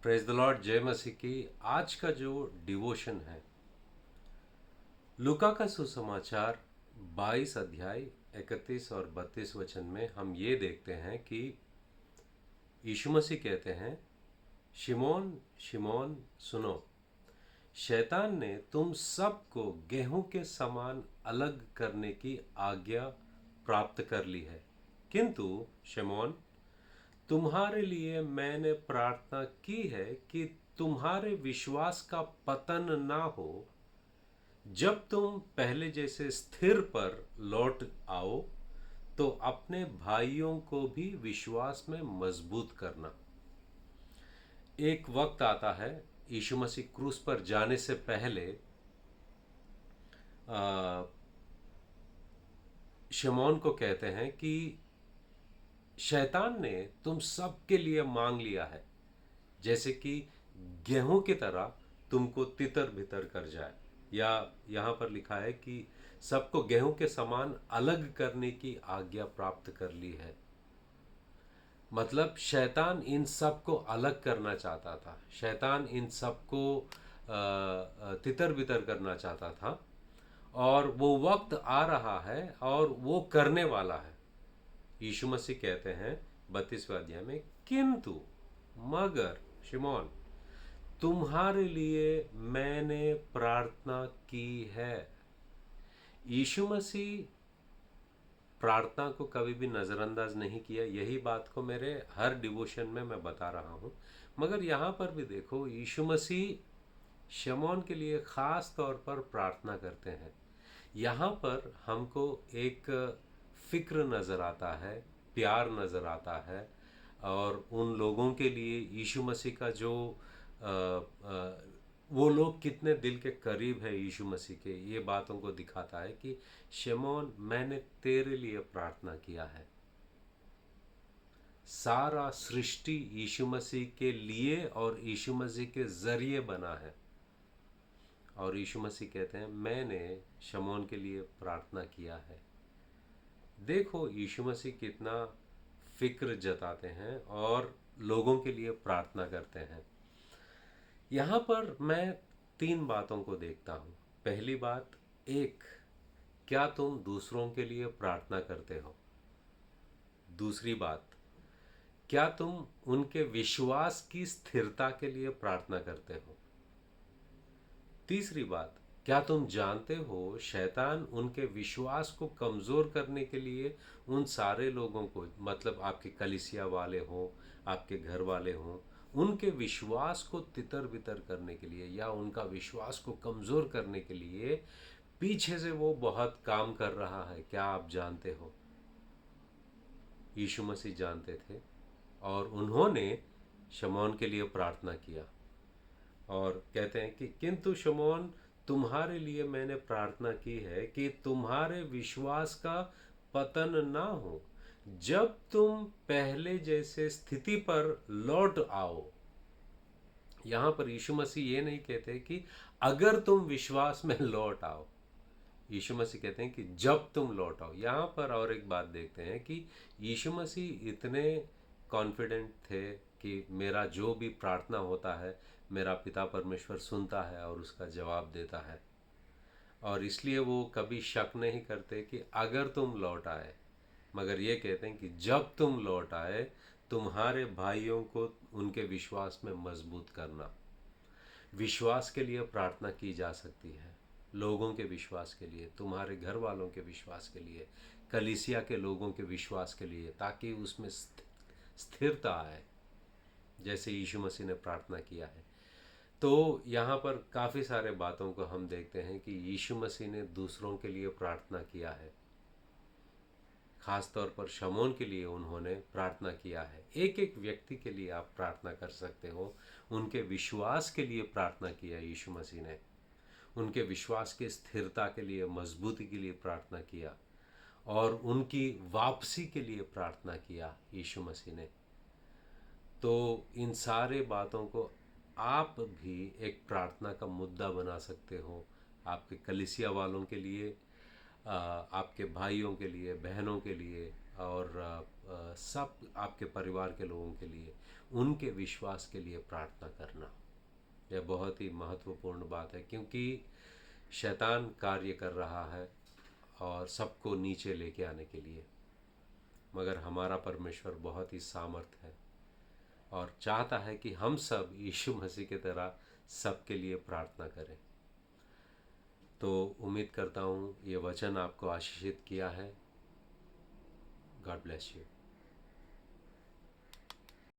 Praise the Lord, जय मसीह की। आज का जो डिवोशन है, लूका का सुसमाचार 22 अध्याय 31 और 32 वचन में हम ये देखते हैं कि यीशु मसीह कहते हैं, शिमोन शिमोन सुनो, शैतान ने तुम सबको गेहूं के समान अलग करने की आज्ञा प्राप्त कर ली है, किंतु शिमोन, तुम्हारे लिए मैंने प्रार्थना की है कि तुम्हारे विश्वास का पतन ना हो। जब तुम पहले जैसे स्थिर पर लौट आओ तो अपने भाइयों को भी विश्वास में मजबूत करना। एक वक्त आता है, यीशु मसीह क्रूस पर जाने से पहले शमौन को कहते हैं कि शैतान ने तुम सबके लिए मांग लिया है, जैसे कि गेहूं की तरह तुमको तितर बितर कर जाए। या यहाँ पर लिखा है कि सबको गेहूं के समान अलग करने की आज्ञा प्राप्त कर ली है। मतलब शैतान इन सबको अलग करना चाहता था, शैतान इन सबको तितर बितर करना चाहता था, और वो वक्त आ रहा है और वो करने वाला है। यीशु मसीह कहते हैं 32वें अध्याय में, किंतु मगर शिमोन, तुम्हारे लिए मैंने प्रार्थना की है। यीशु मसीह प्रार्थना को कभी भी नज़रअंदाज नहीं किया। यही बात को मेरे हर डिवोशन में मैं बता रहा हूँ। मगर यहाँ पर भी देखो, यीशु मसीह शमौन के लिए ख़ास तौर पर प्रार्थना करते हैं। यहाँ पर हमको एक फ़िक्र नज़र आता है, प्यार नज़र आता है, और उन लोगों के लिए यीशु मसीह का जो वो लोग कितने दिल के करीब है यीशु मसीह के, ये बातों को दिखाता है कि शमौन, मैंने तेरे लिए प्रार्थना किया है। सारा सृष्टि यीशु मसीह के लिए और यीशु मसीह के ज़रिए बना है, और यीशु मसीह कहते हैं मैंने शमौन के लिए प्रार्थना किया है। देखो यीशु मसीह कितना फिक्र जताते हैं और लोगों के लिए प्रार्थना करते हैं। यहाँ पर मैं 3 बातों को देखता हूँ। पहली बात, एक, क्या तुम दूसरों के लिए प्रार्थना करते हो? दूसरी बात, क्या तुम उनके विश्वास की स्थिरता के लिए प्रार्थना करते हो? तीसरी बात, क्या तुम जानते हो शैतान उनके विश्वास को कमज़ोर करने के लिए उन सारे लोगों को, मतलब आपके कलीसिया वाले हों, आपके घर वाले हों, उनके विश्वास को तितर बितर करने के लिए या उनका विश्वास को कमज़ोर करने के लिए पीछे से वो बहुत काम कर रहा है? क्या आप जानते हो? यीशु मसीह जानते थे और उन्होंने शमौन के लिए प्रार्थना किया, और कहते हैं कि किंतु शमौन, तुम्हारे लिए मैंने प्रार्थना की है कि तुम्हारे विश्वास का पतन ना हो। जब तुम पहले जैसे स्थिति पर लौट आओ। यहाँ पर यीशु मसीह ये नहीं कहते कि अगर तुम विश्वास में लौट आओ, यीशु मसीह कहते हैं कि जब तुम लौट आओ। यहाँ पर और एक बात देखते हैं कि यीशु मसीह इतने कॉन्फिडेंट थे कि मेरा जो भी प्रार्थना होता है मेरा पिता परमेश्वर सुनता है और उसका जवाब देता है, और इसलिए वो कभी शक नहीं करते कि अगर तुम लौट आए, मगर ये कहते हैं कि जब तुम लौट आए तुम्हारे भाइयों को उनके विश्वास में मजबूत करना। विश्वास के लिए प्रार्थना की जा सकती है, लोगों के विश्वास के लिए, तुम्हारे घर वालों के विश्वास के लिए, कलीसिया के लोगों के विश्वास के लिए, ताकि उसमें स्थिरता आए, जैसे यीशु मसीह ने प्रार्थना किया है। तो यहाँ पर काफ़ी सारे बातों को हम देखते हैं कि यीशु मसीह ने दूसरों के लिए प्रार्थना किया है। ख़ास तौर पर शमौन के लिए उन्होंने प्रार्थना किया है। एक एक व्यक्ति के लिए आप प्रार्थना कर सकते हो। उनके विश्वास के लिए प्रार्थना किया यीशु मसीह ने, उनके विश्वास की स्थिरता के लिए, मजबूती के लिए प्रार्थना किया, और उनकी वापसी के लिए प्रार्थना किया यीशु मसीह ने। तो इन सारे बातों को आप भी एक प्रार्थना का मुद्दा बना सकते हो, आपके कलीसिया वालों के लिए, आपके भाइयों के लिए, बहनों के लिए, और सब आपके परिवार के लोगों के लिए, उनके विश्वास के लिए प्रार्थना करना। यह बहुत ही महत्वपूर्ण बात है, क्योंकि शैतान कार्य कर रहा है और सबको नीचे लेके आने के लिए, मगर हमारा परमेश्वर बहुत ही सामर्थ है और चाहता है कि हम सब यीशु मसीह की तरह सबके लिए प्रार्थना करें। तो उम्मीद करता हूँ ये वचन आपको आशीषित किया है। God bless you.